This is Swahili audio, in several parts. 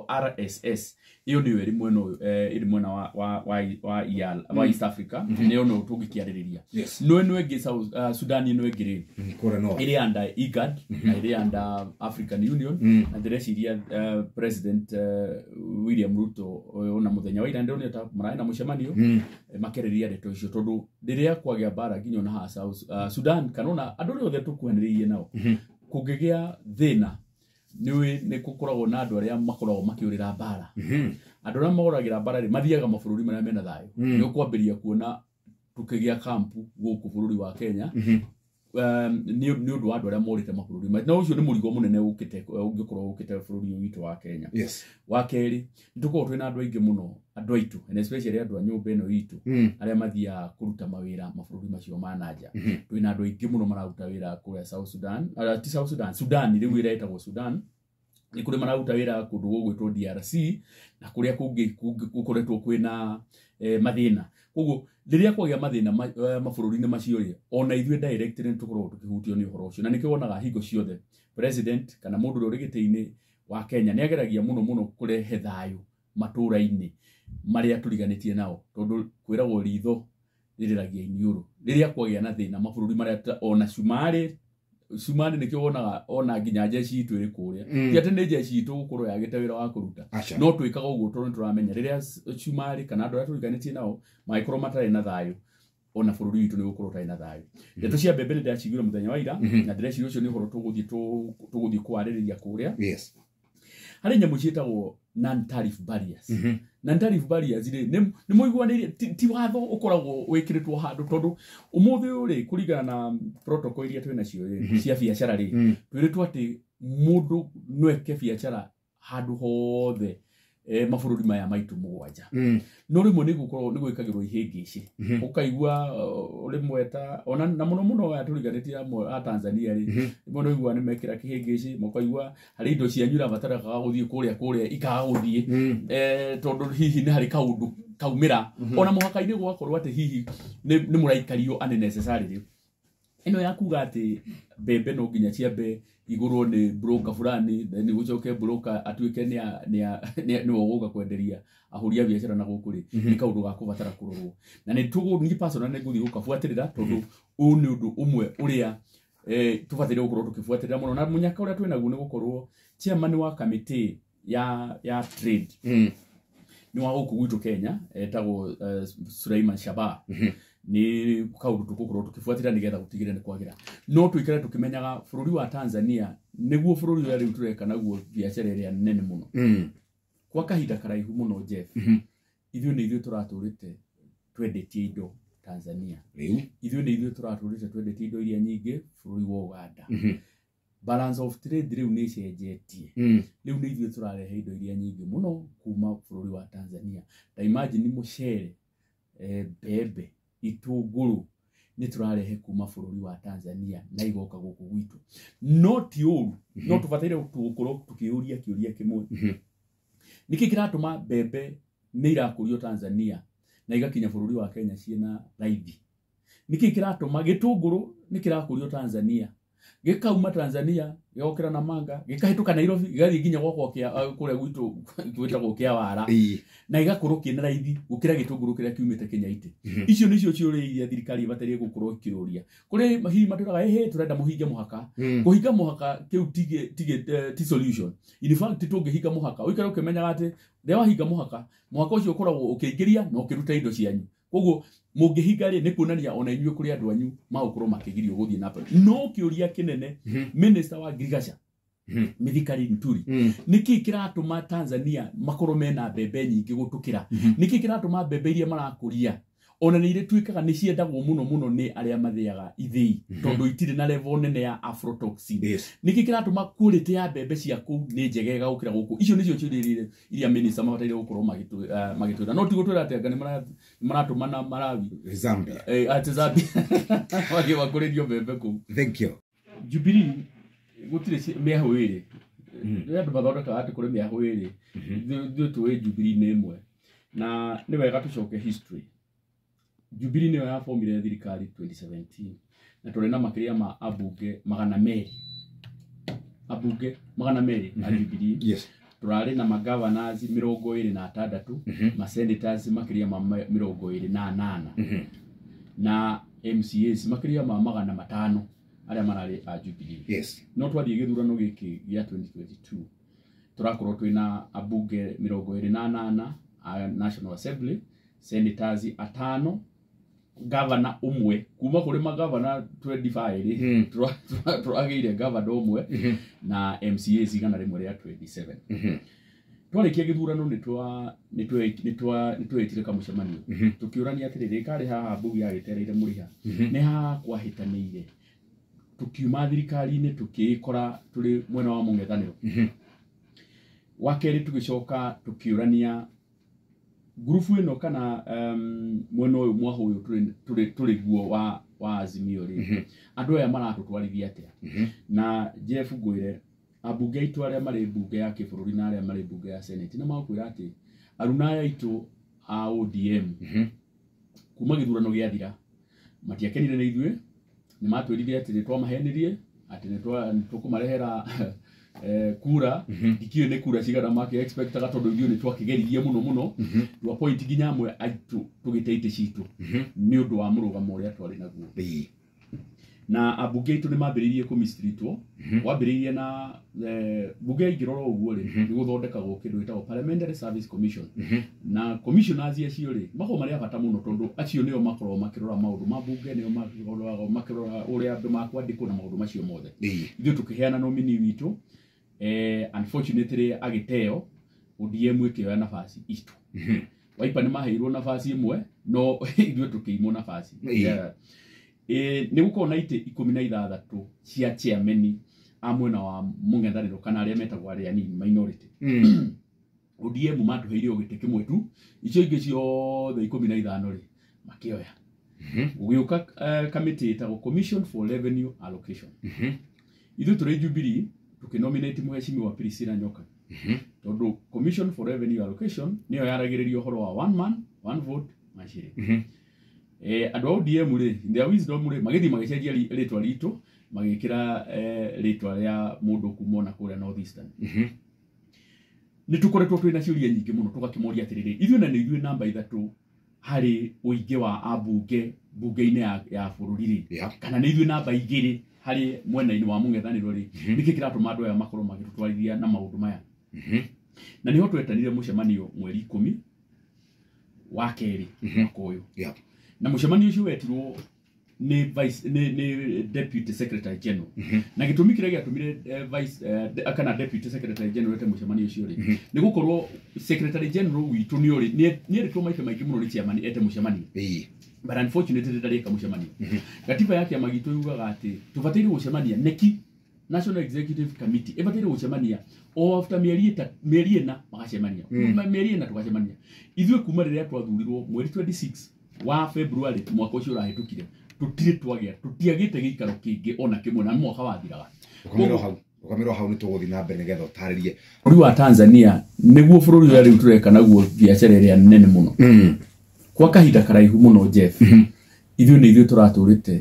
RSS iyo niyo iri mwena wa EALA wa East Africa niyo no tungikiaririria no eno enge Sudan ino enge iri under IGAD na iri under African Union na direciria President William Ruto ona muthenya wa ira ndio ni ta maraina mucemanio makereria ndeto icio tondu riria kwagia bara nginya na ha Sudan kanona andu othe tukuhaniririe nao kungigia thina ni kukoragwo na andu aria makoragwo makiurira bara andu aria magoragira bara ri mathiaga mabururi maria mena thayo ni ukwambiria kuona tukigia kampu guku bururi wa Kenya ni undu wa andu aria morite mabururi na ucio ni murigo munene ukite ungikorwo ukite bururi witu wa Kenya wa keri nituko twina andu aingi muno andu aitu and especially andu a nyumba ino itu aria mathia kuruta mawira mabururi macio manaja twina andu aingi muno mararuta wira kuria South Sudan ti South Sudan riu ira etagwo Sudan ni kuri mararuta wira kundu gugwitwo DRC na kuria kungi gukoretwo kwina mathina koguo riria kwagia mathina mabururi-ini macio ri ona ithwe directly nitukorwo tukihutio ni uhoro ucio na nikio wonaga hingo ciothe president kana mundu uri giti-ini wa Kenya ni ageragia muno kurehe thayu matura-ini maria turiganitie nao tondu kwiragwo ritho ririragia iniuru riria kwagia na thina mabururi maria ona Sumari nikio wonaga ona nginya jeshi itu iri kuria ti ati ni jeshi itu gukorwo yagite wira wa kuruta no twikaga uguo tondu turamenya riria Sumari kana andu aria turiganitie nao maikorwo matari na thayu ona bururi witu ni gukorwo tari na thayu ndeto cia mbembe ndacigire muthenya wa ira na direci ucio ni horo tuguthie kwaririria kuria hari nyamu cietagwo non-tariff barriers non-tariff barriers ni muiguanirie ti watho ukoragwo wikiritwo handu tondu umuthi uri kurigana na protocol iria twina cio cia biacara ri twiritwo ati mundu nweke biacara handu hothe mabururi maya maitu mugwanja no rimwe ni gukorwo ni gwikagirwo ihingici ukaigua rimwe ta ona na muno aturiganitie a Tanzania ri rimwe no igua ni mekira kihingici mukaigua hari indo cia nyura batara ka guthie kuria ikaga guthie tondu hihi ni hari kaundu kaumira ona muhaka-ini gwakorwo ati hihi ni muraikario unnecessarily ino yakuga ati bebe no nginya ciambe igurwo ni broker fulani ni gucoke broker atuike ni woguga kwenderia ahuria biashara na gukuri ni kaundu ga kubatara kurorwo na ni ni personal ni guthi gukabuatirira tondu u ni undu umwe uria tubatire gukorwo tukibuatirira muno na munyaka uria twinaguo ni gukorwo chairman wa committee ya trade ni wa guku gwitu Kenya etagwo Suleiman Shaba ni kaundu tukukorwo tukibuatira nigetha gutigire ni kwagira no twikare tukimenyaga bururi wa Tanzania niguo bururi uria riu tureka naguo biashara iria nene muno kwa kahinda karaihu muno Jeff ithuĩ turaturite twendetie indo Tanzania riu ithuĩ turaturite twendetie indo iria nyingi bururi wa Uganda balance of trade riu ni cenjetie riu ni ithuĩ turarehe indo iria nyingi muno kuma bururi wa Tanzania ta imagine mucere bebe itunguru ni turarehe kuma bururi wa Tanzania na igoka guku gwitu no ti uru no tubatire gukorwo tukiuria kiuria kimwe niki kiratuma bebe ni irakurio Tanzania na igakinya bururi wa Kenya ciena raithi niki kiratuma gitunguru ni kirakurio Tanzania gikauma Tanzania gokira na manga gikahituka Nairobi igathi nginya gwakwa kia kuria gwitu gwitagwo kia wara na igakorwo kina raithi gukira gitunguru kiria kiumite Kenya ite icio nicio ciuria thirikari batarie gukorwo ikiruria kuri hihi maturaga turenda muhinge muhaka kuhinga muhaka kiu ti solution in fact tungihinga muhaka uikara ukimenya ati ria wahinga muhaka ucio ukoragwo ukiingiria na ukiruta indo cianyu koguo mungihinga ri ni kuonania ona inyuĩ kuri andu anyu magukorwo makigirio guthie na mbere no kiuria kinene minister wa agriculture Mithikari Nturi niki kiratuma Tanzania makorwo mena bebe nyingi gutukira niki kiratuma bebe iria marakuria ona ni ire twikaga ni ciendagwo muno ni aria mathiaga ithii tondu itire na level nene ya aflatoxin niki kiratuma quality ya bebe ciaku ni njegega gukira guku icio nicio ciuria iria minister mabataire gukorwo magitwira no ti gutwira ati anga ni maratuma na Malawi Zambia ati Zambia wagi wakuririo bebe ku thank you Jubilee gutire miaho iri andu mathondeka ati kuri miaho iri ithuĩ tuĩ Jubilee ni imwe na ni wega tucoke history Jubilee ni ya formula thirikari 2017 na tuli na makiria ma abunge magana meri na Jubilee turari na magovernors 26 ma senators makiria ma 28 na MCAs makiria ma 500 aria marari a Jubilee. Yes. No twathie githurano giki gya 2022 turakorwo twina abunge 28 a National Assembly, senators 5, governor umwe kuma kuri magavana 25 turageire governor umwe na MCAs igana rimwe ria 27. Twarikia githurano nitwetire kamucemanio tukiurania atiriri kari haha mbugi agitereire muriha ni ha kwahitaniire tukiuma thirikari-ini tukikora turi mwena wa Ngwatanìro. Wakeri tugicoka tukiurania grupu ino kana mwena uyu mwaho uyu turi guo wa Azimio ri andu aya maratutwarithia atia na Jeff Ngwire abunge itu aria mari bunge ya kibururi na aria mari bunge ya Senate na makwira ati aruna aya itu a ODM kuma githurano giathira matiakenire ni ithue ni matwirithia ati twamahenirie ati tukumarehera kura ikiyo ne kura cigana make expect gatondo ithue ni twakigeririe muno twa point ginya amwe aitu tugiteite citu ni undu wa murugamo uria twari naguo na abunge itu ni mambiririe kumistritwo wambiririe na bunge ingiroro uguo ri ni guthondekagwo kindu gitagwo Parliamentary Service Commission na commissioners acio ri mako maria bata muno tondu acio nio makorwo makirora maundu ma bunge nio makirora uria andu makwandikwo na maundu macio mothe ithu tukiheana nomini witu unfortunately agiteo ODM ikioya nafasi itu waipa ni maheirwo nafasi imwe no ithu tukiimo nafasi ni gukona ite 16 cia chairman amwena wa Ngwatanìro kana aria metagwo aria ni minority ODM maduheire ogite kimwe tu icio ingi ciothe 15 ri makioya ugiuka committee itagwo Commission for Revenue Allocation ithu turi Jubilee tukinominate muheshimiwa Priscilla Nyoka tondu Commission for Revenue Allocation niyo yaragiririo horo wa one man one vote machire andu ODM ri their wisdom ri magithi magicenjia ritwa ritu magikira ritwa ria mundu kumona kuria North Eastern ni tukoretwo twina ciuria nyingi muno tugakimoria atiriri ithu na ni ithu namba 3 hari uingi wa abunge bunge-ini ya bururi ri kana ni ithu namba 2 hari mwena-ini wa Ngwatanìro ri niki kiratuma andu aya makorwo magitutwarithia na maundu maya na niho twetanire mucemanio mweri 10 wa keri mwaka uyu na mucemanio ucio wetirwo ni vice ni deputy secretary general na gitumi kiria giatumire vice kana deputy secretary general te mucemanio ucio ri ni gukorwo secretary general witu ni ori ni ritwo maite maingi muno ni chairman ete mucemanio but unfortunately ndarika mucemanio gatiba yake magitu yugaga ati tubataire gucemania neki National Executive Committee ebataire gucemania o after mieri ena magacemania mieri ena tugacemania ithwe kuma riria twathurirwo mweri 26 wa February mwaka ucio rahitukire tutire twagia tutiagite gikaro kingi ona kimwe na mwaka wathiraga ukamiro hau ni tuguthi na mbere nigetha utaririe bũrũri wa Tanzania niguo bũrũri ũrĩa rĩu tureka naguo biacara ĩrĩa nene muno kwa kahinda karaihu muno Jeff ithuĩ nĩ ithuĩ tũratũrĩte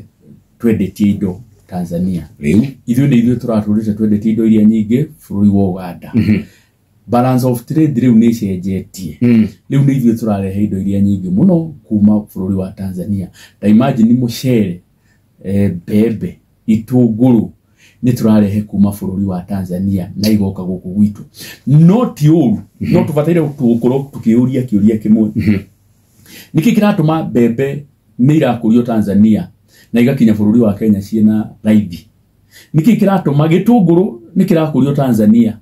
twendetie indo Tanzania rĩu ithuĩ nĩ ithuĩ tũratũrĩte twendetie indo iria nyingĩ bũrũri wa Uganda balance of trade rĩu nĩ cenjetie rĩu nĩ ithuĩ tũrarehe indo iria nyingĩ muno kuma bũrũri wa Tanzania ta imagine mucere mbembe itũngũrũ ni turarehe kuma bũrũri wa Tanzania na igoka gũkũ gwitu no ti ũru no tubataire gũkorwo tukiuria kiuria kimwe niki kiratuma mbembe nĩ irakũrio Tanzania na igakinya bũrũri wa Kenya ciena raithi niki kiratuma gĩtũngũrũ nĩ kirakũrio Tanzania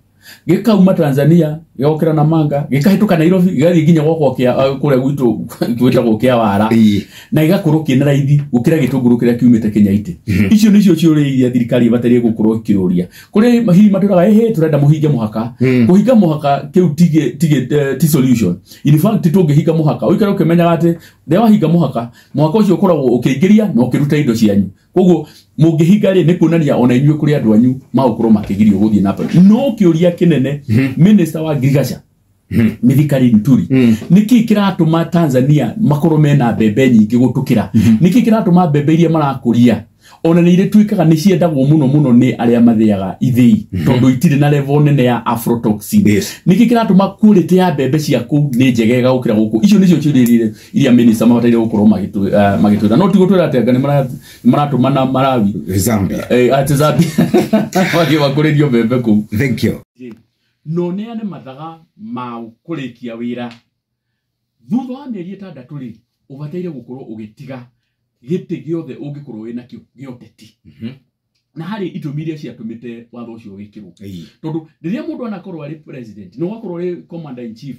gikauma Tanzania gĩokĩra na manga gĩkahĩtũka Nairobi gĩgathiĩ nginya gwakwa kũrĩa gwitu gwĩtagwo kĩa wara na igakorwo kĩna raithi gũkĩra gĩtũngũrũ kĩrĩa kiumĩte Kenya ite icio nĩcio ciũria iria thirikari ibataire gũkorwo ikĩũria kũrĩ mahihi matũraga turenda mũhinge mũhaka kũhinga mũhaka kĩu ti solution in fact tũngĩhinga mũhaka ũikare ũkĩmenyaga atĩ rĩrĩa wahinga mũhaka ũcio ũkoragwo ũkĩingĩria na ũkĩruta indo cianyu koguo mũngĩhinga rĩ nĩ kuonania ona inyuĩ kũrĩ andũ anyu magũkorwo makĩgirio gũthiĩ na mbere no kĩũria kĩnene minister wa Agriculture Mithikari Nturi niki kiratuma Tanzania makorwo mena mbembe nyingĩ gũtukĩra niki kiratuma mbembe iria marakũria ona nĩ irĩtuĩkaga nĩ ciendagwo mũno nĩ arĩa mathĩaga ithĩi tondũ itirĩ na level nene ya aflatoxin nĩkĩ kĩratũma quality ya mbembe cia kũu nĩ njegega gũkĩra gũkũ icio nĩcio ciũrĩrĩire iria minister mabataire gũkorwo magĩtwĩra no ti gũtwĩra atĩ anga nĩ maratũmana Malawi Zambia ati Zambia wakĩmakũrĩrio mbembe kũu. Thank you. No neane mathaga ma kũrĩkia wĩra thutha wa mĩeri 6 rĩ ubataire gũkorwo ũgĩtiga gĩtĩ gĩothe ũngĩkorwo wĩna kĩo gĩoteti na harĩ itũmi iria ciatũmĩte watho ũcio wĩkĩrwo tondũ rĩrĩa mũndũ anakorwo arĩ president no akorwo arĩ commander in chief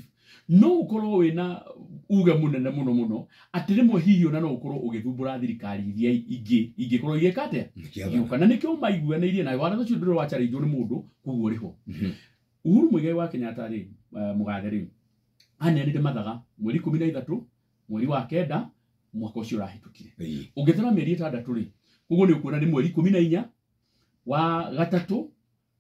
no ũkorwo wĩna uge mũnene mũno atĩ rĩmwe hihi ona no ũkorwo ũgĩthumbũra thirikari iria ingĩkorwo igĩkate gĩũka na nĩkĩo maiguanĩirie nayo watho ũcio ndũrĩ wacarĩirio nĩ mũndũ koguo rĩho Uhuru Muigai wa Kenyatta rĩ mũgathe rĩ aneanire mathaga mweri 13 mweri wa 9 mwaka ũcio ũrahĩtũkire ũngĩthera mĩeri 6 rĩ koguo nĩ ũkuona nĩ mweri 14 wa gatatũ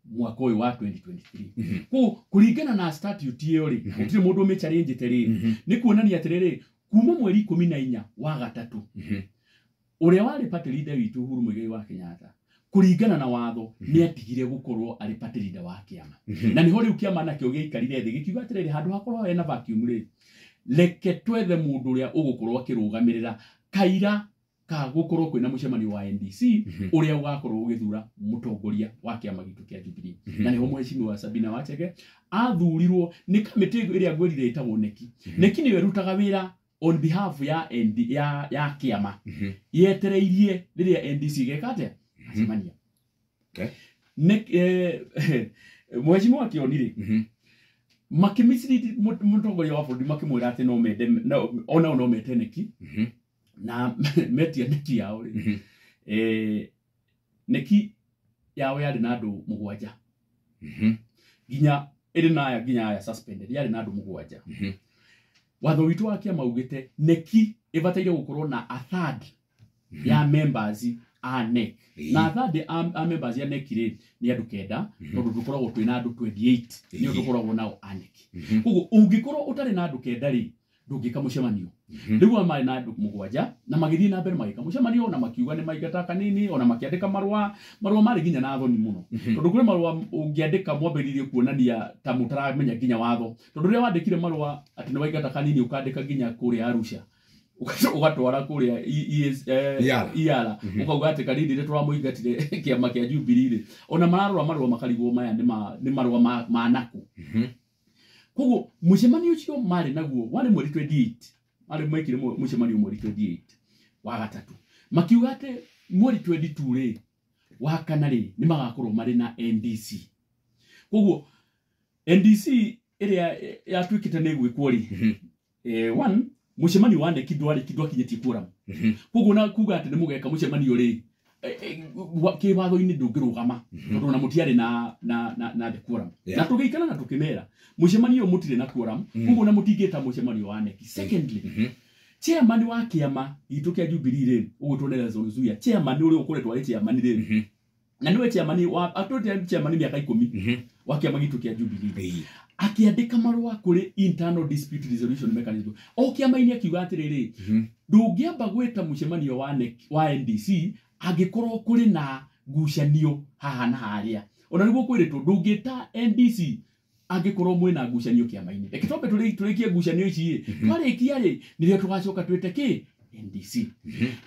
mwaka ũyũ wa 2023 koguo kũringana na statute ĩyo rĩ gũtirĩ mũndũ ũmĩchallenge rĩ nĩ kuonania atĩrĩrĩ kuma mweri 14 wa gatatũ ũrĩa warĩ party leader witũ Uhuru Muigai wa Kenyatta kũringana na watho nĩ atigire gũkorwo arĩ party leader wa kĩama na niho rĩu kĩama nakĩo gĩikarire thĩ gĩkiuga atĩrĩrĩ handũ hakorwo hena vacuum rĩ leke twethe mũndũ ũrĩa ũgũkorwo akĩrũgamĩrĩra kaira ka gũkorwo kwĩna mũcemanio wa NDC ũrĩa ũgakorwo ũgĩthura mũtongoria wa kĩama gitũ kĩa Jubilee na niho mheshimiwa Sabina Wachege athurirwo nĩ kamĩtĩ ĩrĩa ngwĩrire ĩtagwo neki nĩyo ĩrutaga wĩra on behalf ya kĩama yetereirie rĩrĩa NDC gĩkate acemania mheshimiwa kionire makimisiri mũtongoria wa bũrũri makĩmwĩra atĩ no mende ona no meteneki na metia neki yao neki yao yarĩ na andũ 7 nginya ĩrĩ na nginya aya suspended yarĩ na andũ 7 watho witũ wa kĩama ugĩte neki ĩbataire gũkorwo na a third ya members a NEC na third a members ya NEC rĩ nĩ andũ 9 tondũ tũkoragwo twĩna andũ 28 nĩ tũkoragwo nao a NEC koguo ũngĩkorwo ũtarĩ na andũ 9 rĩ ndũngĩka mũcemanio rĩu marĩ na andũ 7 na magĩthiĩ na mbere magĩka mũcemanio na makiuga nĩ maigata kanini ona makĩandĩka marũa marĩ nginya na thoni mũno tondũ kũrĩ marũa ũngĩandĩka mwambĩrĩrie kuonania ta mũtaramenya nginya watho tondũ rĩrĩa wandĩkire marũa atĩ nĩ waigata kanini ũkandĩka nginya kũrĩa Arusha ugatwara kũrĩa EALA ukauga atĩ kanini nĩ tũramũingatire kĩama kĩa Jubilee ona marũa makarigwo maya nĩ marũa ma naku koguo mũcemanio ũcio marĩ naguo warĩ mweri 28 arĩ mwekire mũcemanio mweri 28 wa gatatũ makiuga atĩ mweri 22 rĩ wa kana rĩ nĩ magakorwo marĩ na NDC koguo NDC ĩrĩa yatuĩkĩte nĩ gwĩkwo rĩ one mũcemanio wa NEC ndwakinyĩtie quorum koguo na kuga atĩ nĩ mũgeka mũcemanio rĩ kĩwatho-inĩ ndũngĩrũgama tondũ na mũtiarĩ na the quorum na tũgĩikara na tũkĩmera mũcemanio mũtirĩ na quorum koguo na mũtingĩta mũcemanio wa NEC secondly chairman wa kĩama gitũ kĩa Jubilee rĩ ũgũtwo Nelson Zuya chairman ũrĩa ũkoretwo arĩ chairman rĩ na nĩwe chairman wa atũte chairman mĩaka 10 wa kĩama gitũ kĩa Jubilee akiandĩka marũa kũrĩ internal dispute resolution mechanism o kĩama-inĩ akiuga atĩrĩrĩ ndũngĩamba gwĩta mũcemanio wa NDC angĩkorwo kũrĩ na ngucanio haha na harĩa ona nĩguo kwĩrĩtwo ndũngĩta NDC angĩkorwo mwĩna ngucanio kĩama-inĩ reke twambe tũrĩkie ngucanio ici twarĩkia rĩ nĩrĩo tũgacoka twĩte kĩ NDC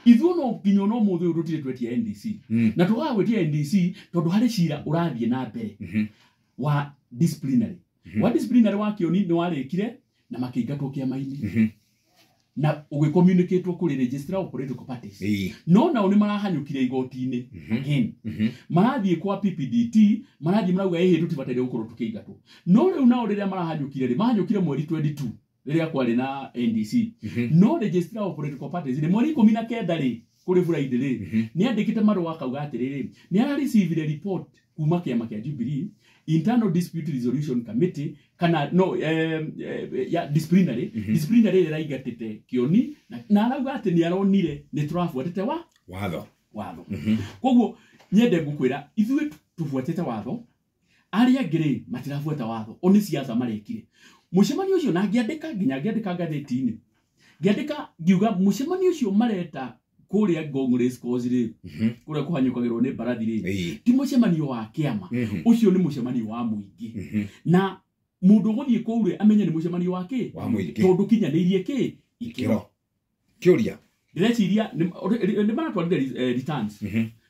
ithuĩ no nginya no mũthĩ ũrutire twetia NDC na tũgagwĩtia NDC tondũ harĩ cira ũrathiĩ na mbere wa disciplinary wa disciplinary wa kĩoni nĩ warĩkire na makĩingatwo kĩama-inĩ na ũgĩcommunicatwo kũrĩ registrar of political parties no nao nĩ marahanyũkire igoti-inĩ again marathiĩ kwa PPDT marathiĩ marauga ĩhĩ tũtibataire gũkorwo tũkĩingatwo no rĩu nao rĩrĩa marahanyũkire rĩ mahanyũkire mweri 22 rĩrĩa kwarĩ na NDC no registrar of political parties nĩ mweri 19 rĩ kũrĩ Friday rĩ nĩ andĩkĩte marũa akauga atĩrĩrĩ nĩ ara receive report kuma kĩama kĩa Jubilee internal dispute resolution committee kana no ya disciplinary ĩraingatĩte kĩoni na arauga atĩ nĩ aronire nĩ tũrabuatĩte watho koguo nyende ngũkwĩra ithuĩ tũbuatĩte watho arĩa angĩ matirabuata watho oni siasa marekire mũcemanio ũcio na ngĩandĩka ngathĩti-inĩ ngĩandĩka ngiuga mũcemanio ũcio mareta kuria Ngong race course ri kuria kuhanyukagirwo ni mbarathi ri ti mucemanio wa kiama ucio ni mucemanio wa muingi na mundu guthie kuure amenye ni mucemanio wa ki tondu kinyanirie ki ikiro kiuria direciria ni maratwarire returns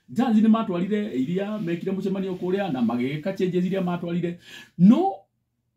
Janzi ni matwarire iria mekire mucemanio kuria na magika changes iria matwarire no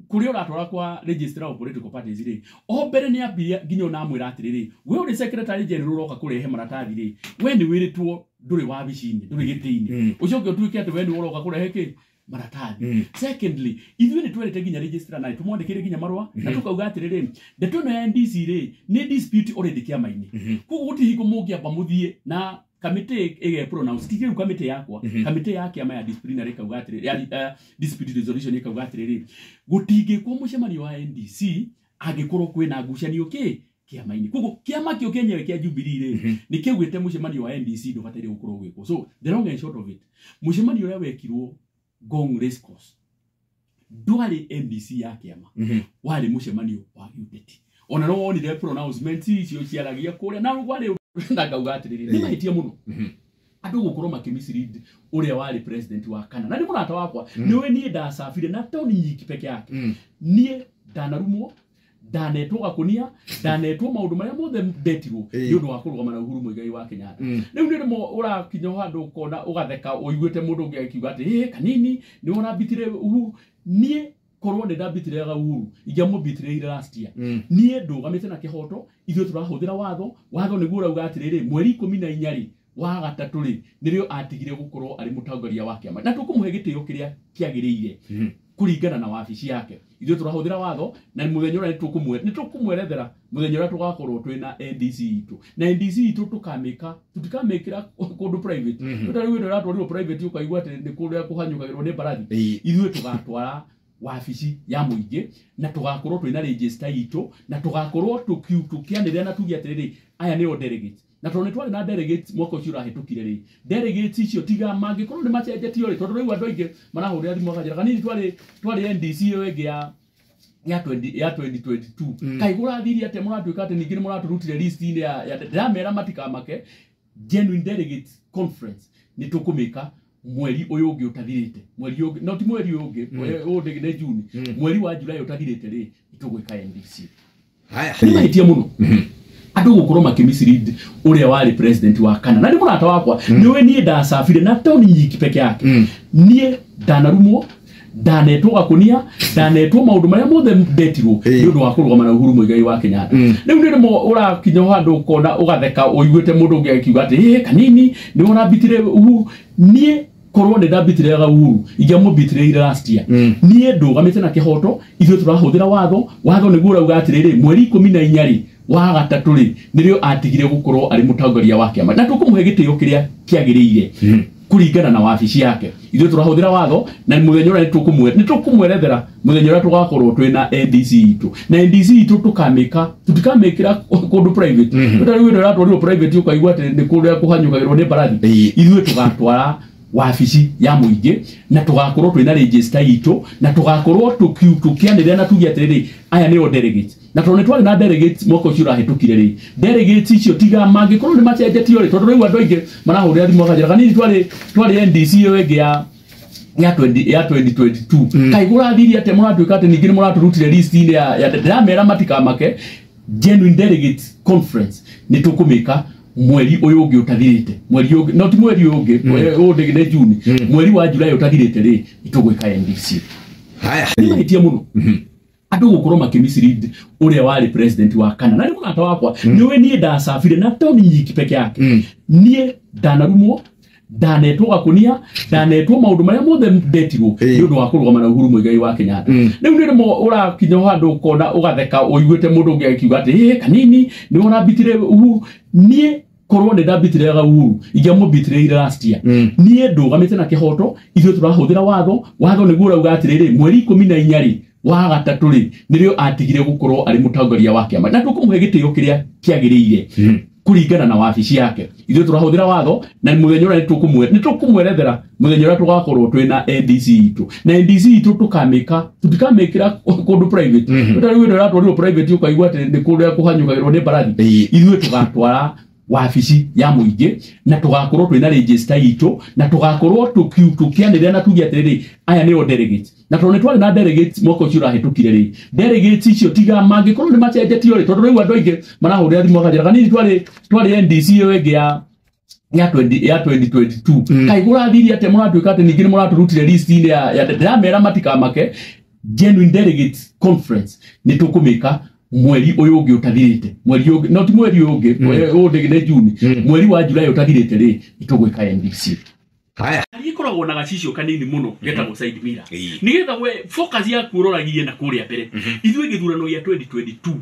kuria uratwara kwa register of political parties ri o mbere ni ambia nginyo na mwira atiriri we uri secretary general roka kurehe maratathi ri we ni wiritwo nduri wa bicini nduri gitiini ucio ngi tuike ati we ni uroka kurehe ki maratathi secondly ithuĩ ni twerete nginya register na tumwandikire nginya marua na tukauga atiriri ndeto no ya NDC ri ni dispute already kiama-ini kuguo gutihingo mungiamba muthie na committee ege pronounce tikiru committee yakwa committee ya kiama ya disciplinary kauga atiriri ya dispute resolution kauga atiriri gutinge kwa mucemanio wa NDC agikorwo kwina ngucanio ki kiama-ini kuguo kiama kio kenyewe kia Jubilee ri ni kiugite mucemanio wa NDC ndubataire gukorwo gwiko so the long and short of it mucemanio uria wekirwo Ngong race course ndwari NDC ya kiama wari mucemanio wa UDT ona no wonire pronouncement icio ciaragia kuria na gwari ndangauga atiriri ni mahitia muno andu gukorwo makimislead uria wari president wa kana na ni murata wakwa niwe nie ndacabire na toni nyiki peke yake nie ndanarumwo ndanetwo gakunia ndanetwo maundu maria mothe ndetirwo ni undu wa kurugama na Uhuru Muigai wa Kenyatta riu ni mo urakinya handu ukona ugatheka uiguite mundu ungi akiuga ati kanini ni wona bitire Uhuru nie korwo ni ndambitire ga Uhuru ingiamubitire last year nie ndugamite na kihoto ithuĩ turahuthira watho niguo urauga atiriri mweri 14 ri wa gatatu ri nirio atigire gukorwo ari mutongoria wa kiama na tukumuhe gitio kiria kiagiriire kuringana na wabici yake ithuĩ turahuthira watho na muthenya uria nitukumwerethera muthenya uria tugakorwo twina NDC itu na NDC itu tutikamikira kundu private tutari wira uratwarirwo private ukaigua ati ni kundu ya kuhanyukagirwo ni mbarathi ithuĩ tugatwara wabici ya muingi na tugakorwo twina register itu na tugakorwo tukianĩrĩra na tugia atiriri aya ni o delegates na tone twari na delegates mwaka ucio urahitukire ri delegates icio tiga mangikorwo ni macenjetio ri tondu riu andu aingi marahurira thimu akajira kanini twari NDC yo enge ya 2022 kaigura thiri ate muratuika ati ningi ni muraturutire list ile ya ndamera matikamake genuine delegates conference ni tukumika mweri uyu ungi utathirite mweri ungi no ti mweri ungi uyu ni June mweri wa July utathirite ri itugwika NDC haya ni mahitia muno andu gukorwo makimislead uria wari president wa kana na ni murata wakwa niwe nie ndacabire na toni nyiki peke yake nie ndanarumwo ndanetwo gakunia ndanetwo maundu maria mothe ndetirwo ni undu wa kurugama na Uhuru Muigai wa Kenyatta riu ni mo urakinya handu ukona ugatheka uiguite mundu ungi akiuga ati kanini ni wona bitire Uhuru nie korwo ni ndambitire ga Uhuru ingiamubitire last year nie ndugamite na kihoto ithuĩ turahuthira watho niguo urauga atiriri mweri 14 ri wa gatatu ri nirio atigire gukorwo ari mutongoria wa kiama na tukumuhe gitio kiria kiagiriire kuringana na wabici yake ithuĩ turahuthira watho na muthenya uria nitukumwerethera muthenya uria tugakorwo twina NDC itu na NDC itu tutikamikira kundu private tutari wira uratwarirwo private ukaigua ati ni kundu ya kuhanyukagirwo ni mbarathi ithuĩ tugatwara wabici ya muingi na tugakorwo twina register itu na tugakorwo tukianĩrĩra na tugia atiriri aya ni o delegates na tone twari na delegates mwaka ucio urahitukire ri delegates icio tiga mangikorwo ni macenjetio ri tondu riu andu aingi marahurira thimu akajira kanini twari NDC yo enge ya 2022 kaigura thiri ate muratuika ati ningi ni muraturutire list ile ya ndamera matikamake genuine delegates conference ni tukumika mweri uyu ungi utathirite mweri ungi no ti mweri ungi uyu ni June mweri wa July utathirite ri itugwika NDC haya ni mahitia muno andu gukorwo makimislead uria wari president wa kana na ni murata wakwa niwe nie ndacabire na toni nyiki peke yake nie ndanarumwo ndanetwo gakunia ndanetwo maundu maria mothe ndetirwo ni undu wa kurugama na Uhuru Muigai wa Kenyatta riu ni mo urakinya handu ukona ugatheka uiguite mundu ungi akiuga ati kanini ni wona bitire Uhuru nie korwo ni ndambitire ga Uhuru ingiamubitire last year nie ndugamite na kihoto ithuĩ turahuthira watho niguo urauga atiriri mweri 14 ri wa gatatu ri nirio atigire gukorwo ari mutongoria wa kiama na tukumuhe gitio kiria kiagiriire kuringana na wabici yake ithuĩ turahuthira watho na muthenya uria nitukumwerethera muthenya uria tugakorwo twina NDC itu na NDC itu tutikamikira kundu private tutari wira uratwarirwo private ukaigua ati ni kundu ya kuhanyukagirwo ni mbarathi ithuĩ tugatwara wabici ya muingi na tugakorwo twina register yitu na tugakorwo tukianirira na tugia atiriri aya ni delegates na tone twari na delegates moko cira hitukire ri delegates icio tiga mangikorwo ni macenjetio ri tondu riu andu aingi marahurira thimu akajira kanini twari NDC yo enge ya 2022 kai kurathiri ate muratuika ate ningi ni muraturutire list ile ya ndamera matikamake genuine delegates conference ni tukumika mweri uyu ungi utathirite mweri ungi not mweri ungi ndegine June mweri wa July utathirite ri itugwika NDC haya ikoragwo na gacicio kanini muno getagwo side mirror nigetha we focus ya kuroragie na kuria mbere ithuĩ gĩthurano gĩa 2022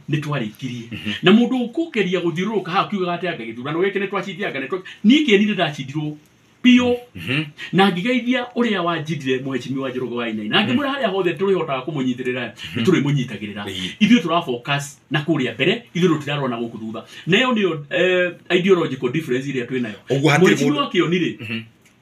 ni twarikirie na mundu ukukeria guthiruruka ha kiuga ati anga gĩthurano gĩkĩ ni twacindire anga ni kienire ndacindirwo pio na ngigeithia uria wanjindire muhecimi wa Njoroge wa Inaina na ngimura haria hothe turihotaga kumunyithirira turi munyitagirira ithuĩ tura focus na kuria mbere ithuĩ rutirarona guku thutha nayo niyo ideological difference iria twinayo muhecimi wa kionire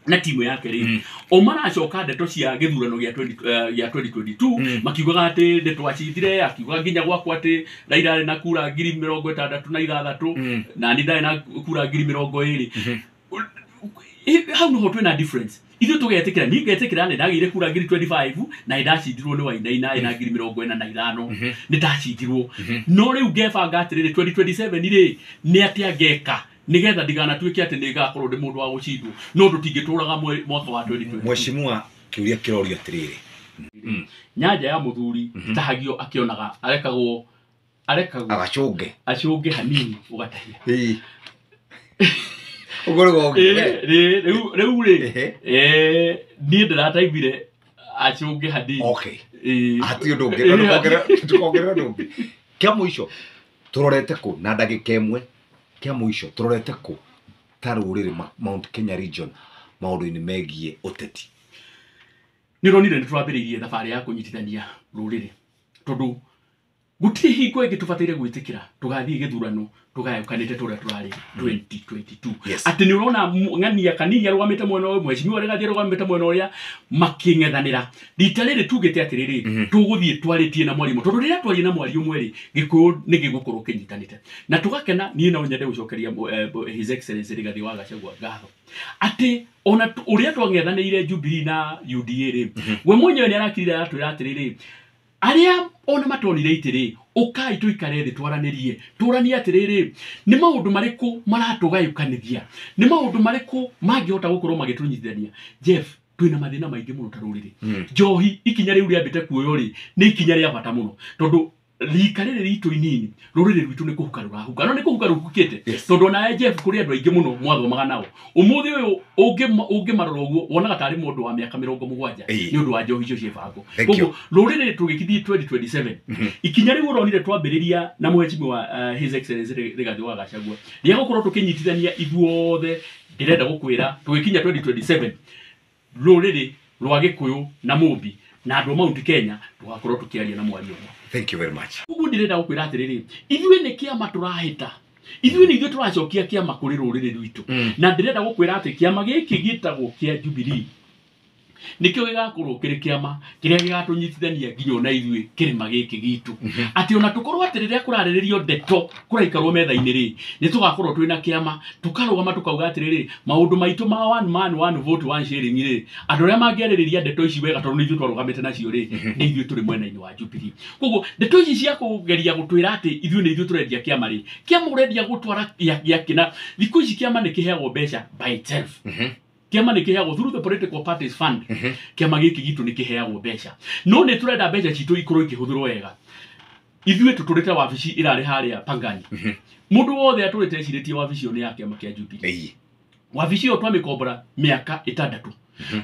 na timu yake ri o maracoka ndeto cia gĩthurano gĩa 2022 makiugaga ati ndeto acindire akiuga nginya gwakwa ati Raila ari na kura 66 na ni ndari na kura 20 how no twina difference ithuĩ tugetikira ni ngetikira ni ndagire kura 25 na ndacindirwo ni Wainaina ina 45 ni ndacindirwo no riu ngebanga atiriri 2027 ri ni atia ngeka nigetha ndigana tuike ati nigakorwo ndi mundu wa gucindwo no tutingituraga mwaka wa 2020 mweshimua kiuria kirorio atiriri nyanja ya muthuri tahagio akionaga arekagwo acunge hanini ugatahia ugorgo riu ri ni ndirataibire acunge hanini okay ati ndongerera ndongi kia muico turorete ku na ndagika imwe kia muico turorete ku tarurire Mount Kenya region maundu-ini megie uteti ni ronire nitwambiririe thabari ya kunyitithania rurire tondu gutiri hingo ingi tubataire gwitikira tugathie githurano tugayukanite turia turari 2022 ati ni urona ng'ania Kanini arwamite mwena umwe mweshimi wari gathie arwamite mwena uria making'ethanira rita riri tugite atiriri tuguthie twaritie na mwarimu tondu riria twari na mwari umwe ri gikuyu ni gigukorwo kinyitanite na tugakena nie na unyende gucokeria his excellency Rigathi wa Gachagua ngatho ati ona uria twang'ethanire Jubilee na UDA ri we mwenyewe ni arakirira atwira atiriri aria ona matonire itiri ukai tuikare thi twaranirie turania atiriri ni maundu mariku maratugayukanithia ni maundu mariku mangihota gukorwo magitunyithania Jeff twina mathina maingi muno taruriri njohi ikinya riu riambite kuoyo ri ni ikinya ria bata muno tondu rikarire ritu inini rurire rwitu ni kuhuka rurahuka no ni kuhuka rukukite tondu na Jeff kuri andu aingi muno mwathomaga nao umuthi uyu ungi maroro guo wonaga tari mundu wa miaka 70 ni undu wa njohi icio ciebango koguo rurire tugikithie 2027 ikinya riu uronire twambiriria na muhecimi wa his excellency Rigathi wa Gachagua ria gukorwo tukinyitithania ithuothe ndirenda gukwira tugikinya 2027 rurire rwa Gikuyu na Mumbi na andu Mount Kenya tugakorwo tukiaria na mwari umwe. Thank you very much. Ugu ndirenda gukwira atiriri ithuĩ ni kiama turahita ithuĩ ni ithuĩ turacokia kiama kuri rurire rwitu na ndirenda gukwira ati kiama giki gitagwo kia Jubilee nikio gigakorwo kiri kiama kiria gigatunyitithania nginya na ithuĩ kirima giki gitu ati ona tukorwo atiriria kurariririo ndeto kuraikarwo metha-ini ri ni tugakorwo twina kiama tukarugama tukauga atiriri maundu maitu ma one man one vote one sharing ri andu aria mangiaririria ndeto ici wega tondu ithuĩ twarugamite nacio ri ni ithuĩ turi mwena-ini wa Jubilee koguo ndeto ici cia kugeria gutwira ati ithuĩ ni ithuĩ turendia kiama ri kiama urendia gutwara yakina thikũ ici kiama ni kiheagwo mbeca by itself kiama ni kiheagwo through the political parties fund kiama giki gitu ni kiheagwo mbeca no ni turenda mbeca citu ikorwo ikihuthirwo wega ithuĩ tuturite wabici irari haria Pangani mundu wothe aturite ciritie wabici yo ni ya kiama kia Jubilee wabici yo twamikombora miaka 6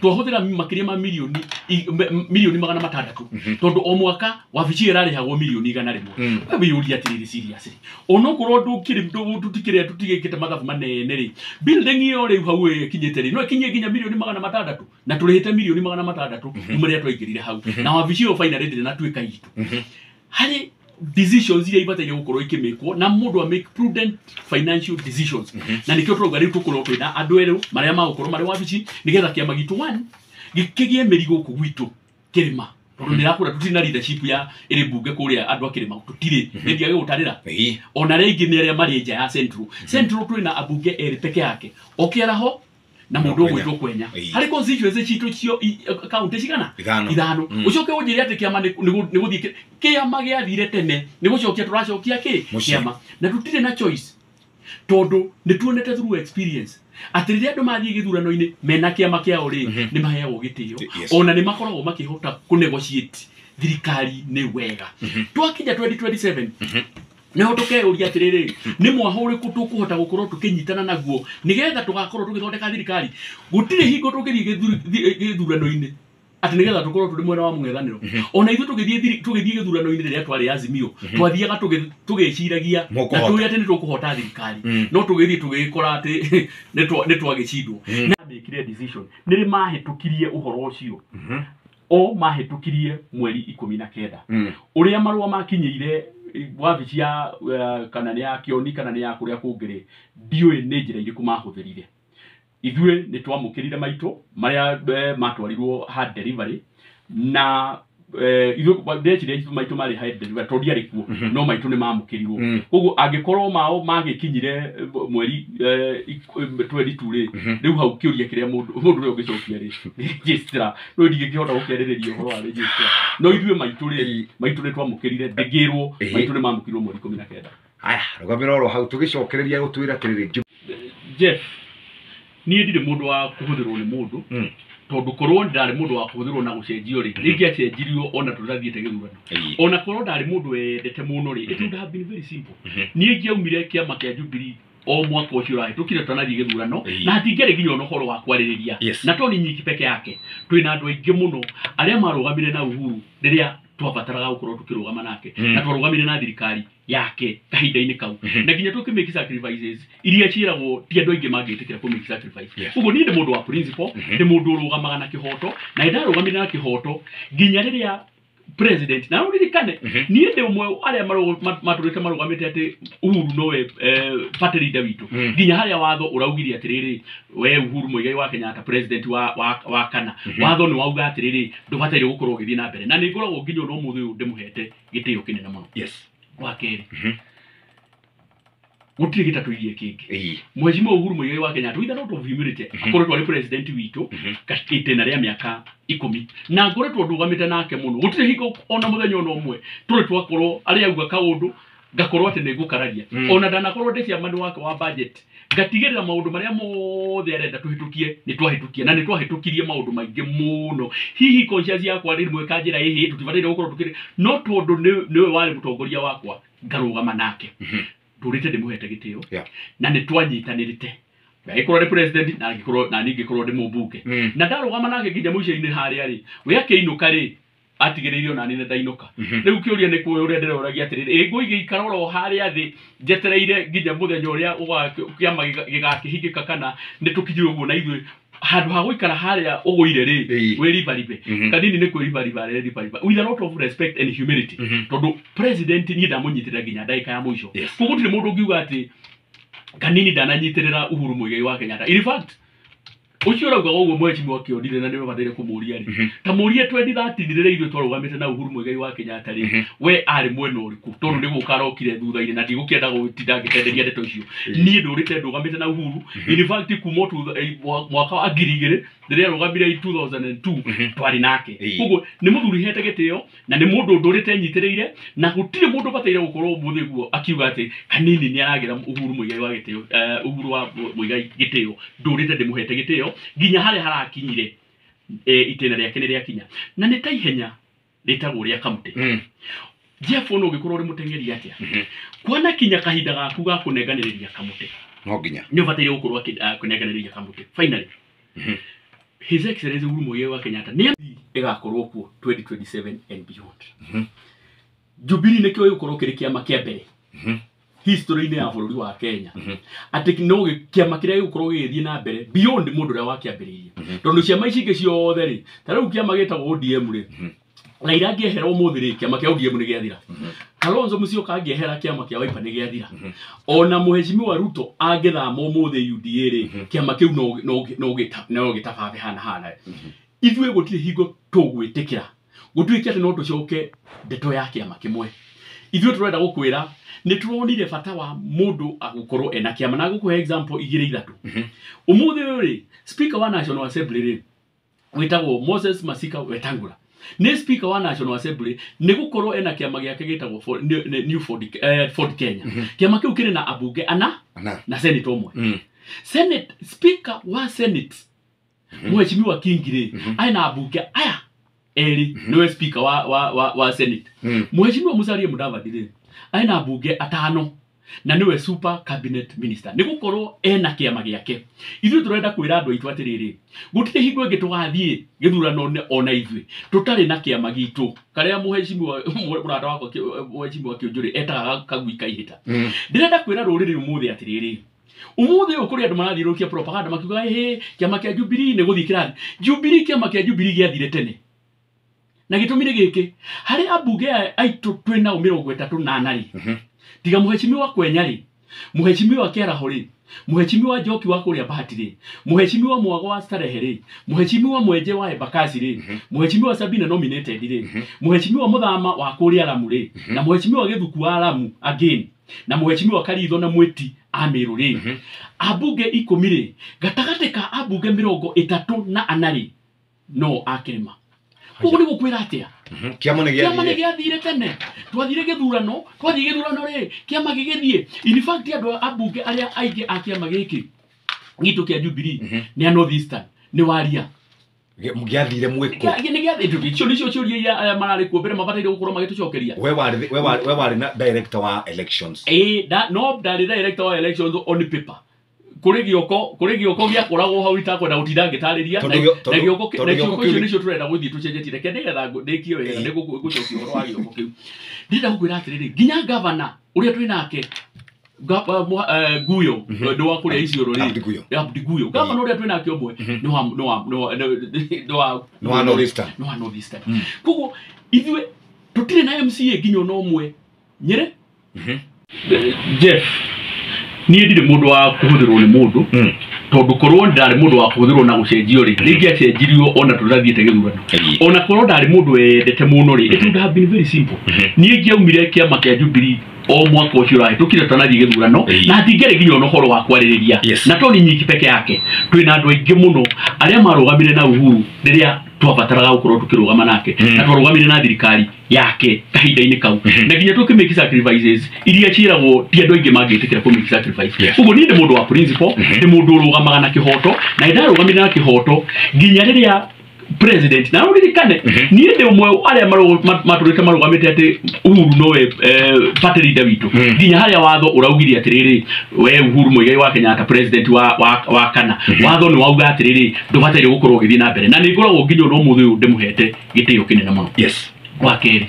twahuthira makiria ma milioni 600 tondu o mwaka wabici irarihagwo milioni 100 biyuria atiriri seriously onokorwo ndukiri tutikire tutigikite mathabu manene ri building iyo ri hau kinyite ri no kinye ginya milioni 600 na turihite milioni 600 muria twaingirire hau na wabici yo finally ndire na twika itu hari decisions iria ibataire gukorwo ikimekwo na mundu a make prudent financial decisions na nikio turuga riu tukorwo twina andu eru maria magukorwo mari wabici nigetha kiama gitu 1 gikigie merigo ku gwitu kirima tondu nirakura tutina leadership ya iri bunge kuria andu akirima tutire ndia gutarira ona ringi ni aria mari nja ya central twina abunge eri peke yake okiaraho na mundu gwitwo kwenya hari constituency citu cio county cigana ithano ucoke unjire ati kiama ni guthii kiama giathire tene ni gucokia turacokia kiama na tutire na choice tondu ni tuonete through experience atiriria andu mathie githurano-ini mena kiama kiao ri ni maheagwo gitio ona ni makoragwo makihota ku negotiate thirikari ni wega twakinya 2027 neho tukeuria atiriri ni mwahuri ku tukuhota gukorwo tukinyitana naguo nigetha tugakorwo tugithondeka thirikari gutire hingo tugithi githurano-ini ati nigetha tukorwo turi mwena wa mung'ethaniro ona ithu tugithie githurano-ini riria twari azimio twathiaga tugiciragia na turia ati ni tukuhota thirikari no tugithie tugikora ati ni twagicindwo na mbikire decision niri mahitukirie uhoro ucio o mahitukirie mweri 19 uria marua makinyeire wabici ya kana ni ya kioni kana ni ya kuria kungiri ndiwe ni njira iriku mahuthirire ithue ni twamukirire maitu maria matwarirwo hard delivery na ithue ndechire maitu mari hard delivery tondia rikuo no maitu ni mamukirirwo koguo angikorwo mao magikinyire mweri 22 ri riu hau kiuria kiria mundu ri ungicokia ri register no ndigikihota gukerireria uhoro wa register no ithue maitu ni twamukirire ndigirwo maitu ni mamukirirwo mweri 19 aya rugamira ro hau tugicokereria gutwira tiriri Jeff ni ndire mundu wa kuhuthirwo ni mundu tondu korwo ndari mundu wa kuhuthirwo na gucenjio ri ringi acenjirio ona turathiete githurano ona korwo ndari mundu wendete muno ri it would have been very simple ni ngiaumire kiama kia Jubilee o mwaka ucio rai tukire twanathie githurano na hatingere nginya ono wa kwaririria na toni nyiki peke yake twina andu aingi muno aria marugamire na Uhuru riria twabataraga gukorwo tukirugama nake na twarugamire na thirikari yake kahinda-ini kau na nginya tukimake sacrifices iria ciiragwo ti andu aingi mangitikira ku make sacrifice uguo ni ndi mundu wa principle ndi mundu urugamaga na kihoto na ndarugamire na kihoto nginya riria president na uririkane ni ndi umwe aria maturite marugamite ati Uhuru nowe party leader witu nginya haria watho uraugiria atiriri we Uhuru Muigai wa Kenyatta president wa kana watho ni wauga atiriri ndubataire gukorwo githii na mbere na ni ngoragwo nginya no muthe uyu ndimuhete gitio kinene muno wa keri gutire gitatu irie kingi Mheshimiwa Uhuru Muigai wa Kenyatta with a lot of humility akorwo twari president witu katite na ria miaka 10 na ngoretwo ndugamite nake muno gutire hingo ona muthenya ono umwe turi twakorwo ari auga kaundu ngakorwo ati nigukararia ona ndanakorwo ndecia mandu wake wa budget ngatigirira maundu maria mothe arenda tuhitukie ni twahitukie na ni twahitukirie maundu maingi muno hihi conscience yakwa ri mwe kanjira hihi tutibatire gukorwo tukiri no tondu niwe wari mutongoria wakwa ngarugama nake turite ndimuhete gitio na ni twanyitanirite ngaikorwo ri president na ngikorwo na ningikorwo ndi mubunge na ndarugama nake nginya muico-ini haria ri we akiinuka ri atigiririo na nine ndainuka riu kiuria ni kuo uria ndiroragia atiriri nguigi ikaroro haria thi njetereire nginya muthenya uria kiama gigakihingika kana ni tukinyire uguo na ithui handu ha guikara haria uguire ri we ribaribe Kanini ni kwiribariba ribariba with a lot of respect and humility tondu president ni ndamunyitira nginya ndaika ya muico kugutire mundu ngiuga ati Kanini ndananyitirira Uhuru Muigai wa Kenyatta in fact ucio rauga uguo Mheshimiwa Kiondire na niwe batire kumuria ri ta murie 2013 rire ithu twarugamite na Uhuru Muigai wa Kenyatta ri we ari mwena uriku tondu ndi gukarokire thutha-ini na ndigukienda gutinda ngitenderia ndeto icio ni ndurite ndugamite na Uhuru in fact kuma mwaka wa 2000 riria rugamire 2002 twari nake uguo ni muthuri hete gitio na ni mundu ndurite nyitireire na gutire mundu bataire gukorwo muthe guo akiuga ati Kanini ni aragira Uhuru Muigai wa gitio Uhuru wa Muigai gitio ndurite ndimuhete gitio nginya haria harakinyire itena riake ni riakinya na ni taihenya ritagwo ria kaunti Jeff ono gikorwo ri mutengeri atia kwana kinya kahinda gaku ga kunenganiriria kaunti no nginya ni bataire gukorwo kunenganiriria kaunti finally His Excellency Uhuru Muigai wa Kenyatta ni igakorwo ku 2027 and beyond Jubilee ni kio gukorwo kiri kiama kia mbere history ni ya bururi wa Kenya ati no kiama kiria gukorwo githii na mbere beyond mundu ria wakiambiririe tondu ciama ici ingi ciothe ri tariu kiama gitagwo ODM ri na irangieherwo muthi ri kiama kia ODM ni giathira Kalonzo Musyoka angehera kiama kia Wiper ni giathira ona Mheshimiwa Ruto angethama muthi UDA ri kiama kiu no gitababe hana ithue gutire hingo tugwitikira gutuike ati no tucoke ndeto yake ya makimwe ithuĩ turenda gukwira ni turonire bata wa mundu agukorwo ena kiama na gukuhe example 2-3 umuthi uri speaker wa National Assembly ri wetagwo Moses Masika Wetangula ni speaker wa National Assembly ni gukorwo ena kiama giake gitagwo New Ford Kenya kiama kiu kiri na abunge ana na senate omwe senate speaker wa senate mheshimiwa Kingire aina abunge aya eri niwe speaker wa senate mheshimiwa Musalia Mudavadi ri aina abunge atano na niwe super cabinet minister ni gukorwo ena kiama giake ithuĩ turenda kwira andu aitu atiriri gutire hingo ingi tugathie githurano ona ithuĩ tutari na kiama gitu karia mheshimiwa murata wako mheshimiwa Kĩũnjũrĩ etaga kagui kaihita ndirenda kwira ruriri umuthi atiriri umuthi ukuri andu marathiũrũkia propaganda makiuga kiama kia Jubilee ni guthii kirathi Jubilee kiama kia Jubilee giathire tene na gitumire giki hari abunge aitu twina 38 ri tiga mheshimiwa Kwenyari mheshimiwa Kĩarahũri mheshimiwa Njoki wa kuria Bahati mheshimiwa Mwago wa Starehe mheshimiwa Mwenje wa Embakasi mheshimiwa Sabina nominated mheshimiwa Muthama wa kuria Lamu na mheshimiwa Githuku wa Lamu again na mheshimiwa Karitho na Mwiti Amiru abunge 10 gatagate ka abunge 34 no akirima ugu ni gukwira atia kiama ni giathire tene twathire githurano ri kiama gigithie in fact andu abunge aria aingi a kiama giki gitu kia Jubilee ni North Eastern ni waria mugiathire mwiko ni giathire icio nicio ciuria marari ku mbere mabataire gukorwo magitucokeria we wari na director wa elections no director wa elections on paper kuri gioko gya koragwo hau itakwenda gutinda ngitariria na gioko icio nicio turenda guthii tucenjetie kendegetha ndikio wega ni gucokia horo wa gioko kiu ndira gukwira atiriri nginya governor uria twi nake Guyo ndo wa kuria icio rori Abdi Guyo governor uria twi nake omwe no wa North Eastern kugo ithuĩ tutire na MCA nginya no omwe nyere Jeff ni ndire mundu wa kuhuthirwo ni mundu tondu korwo ndari mundu wa kuhuthirwo na gucenjio ri ringi acenjirio ona turathiete githurano ona korwo ndari mundu wendete muno ri it would have been very simple ni ngiaumire kiama kia Jubilee o mwaka ucio rahitukire tanathi githurano na atingere nginya no horo wa kwaririria na toni nyiki peke yake twina andu aingi muno aria marugamire na Uhuru riria twabataraga gukorwo tukirugama nake na twarugamire na thirikari yake kahinda-ini kau na nginya tukimake sacrifices iria ciiragwo ti andu aingi mangitikira ku make sacrifice uguo ni ndi mundu wa principle ndi mundu urugamaga na kihoto na ndarugamire na kihoto nginya riria president na uririkane ni ndi umwe aria maturite marugamite ati Uhuru nowe party leader witu nginya haria watho uraugiria atiriri we Uhuru Muigai wa Kenyatta president wa kana watho ni wauga atiriri ndubataire gukorwo githii na mbere na ni ngoragwo nginya no muthu uyu ndimuhete gitio kinene muno wa keri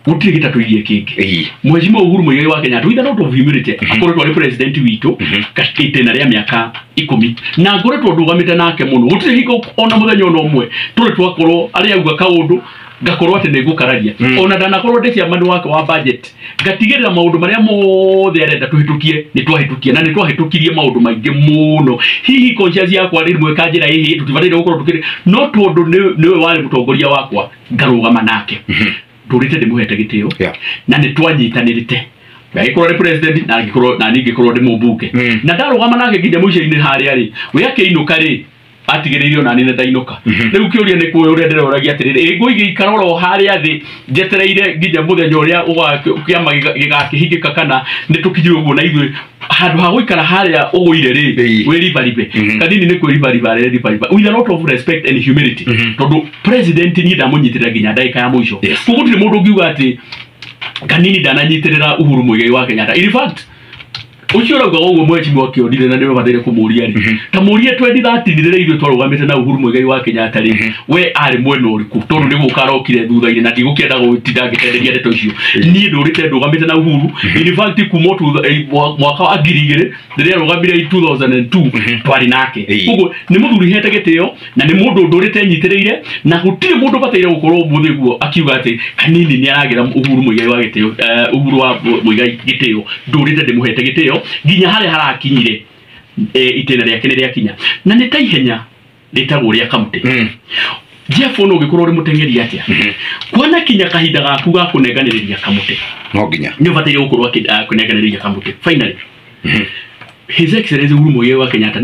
utire gitatu irie kingi mheshimiwa Uhuru Muigai wa Kenyatta witha no humility akoretwo ari president witu kaskite na ria miaka 10 na ngoretwo ndugamite nake muno utire hiko ona muthenya ono omwe turi twakorwo ari auga kaundu ngakorwo ati nigukararia ona ndanakorwo ndecia mani wake wa budget ngatigirira maundu maria mothe arenda tuhitukie ni twahitukie na ni twahitukirie maundu maingi muno hihi conscience yakwa ri mwe kanjira hihi tutibataire gukorwo tukiri no tondu niwe wari mutongoria wakwa ngarugama nake ndurite ndimuhete gitio na ni twanyitanirite ngaikorwo ri president na ngikorwo na ningikorwo ndi mubunge na ndarugama nake nginya muico-ini haria ri we akiinuka ri atigiririo na nine ndainuka riu kiuria ni kuo uria ndiroragia atiriri nguigi ikaroro haria thi njetereire nginya muthenya uria kiama gigakihingika kana nitukinyire uguo na ithuĩ handu ha guikara haria uguire ri we ribaribe Kanini ni kwiribariba ribariba with a lot of respect and humility tondu president ni ndamunyitira nginya ndaika ya muico kuko ndiri mundu ngiuga ati Kanini ndananyitirira Uhuru Muigai wa Kenyatta in fact uciora uguo mheshimiwa Kĩonire na niwe batire kumuria ri ta murie 2013 rire ithuĩ twarugamite na Uhuru Muigai wa Kenyatta ri we ari mwena uriku tondu ni gukarokire thutha-ini na ndigukenda gutinda ngitenderia ndeto icio ni ndurite ndugamite na Uhuru in fact kuma mwaka wa 2000 riria rugamire 2002 twari nake uguo ni muthuri hete gitio na ni mundu ndurite nyitireire na gutire mundu bataire gukorwo muthe guo akiuga ati Kanini ni aragira Uhuru Muigai wa gitio Uhuru wa Muigai gitio ndurite ndimuhete gitio nginya haria harakinyire itena ria kene ria kinya na ni taihenya litagwo ria kaunti Jeff ono gikoro uri mutengeri atia kwana kinya kahinda gaku ga kunenganiriria kamute no ginya nyo bataire gukorwa kunenganiriria kamute finally His Excellency Uhuru Muigai wa Kenyatta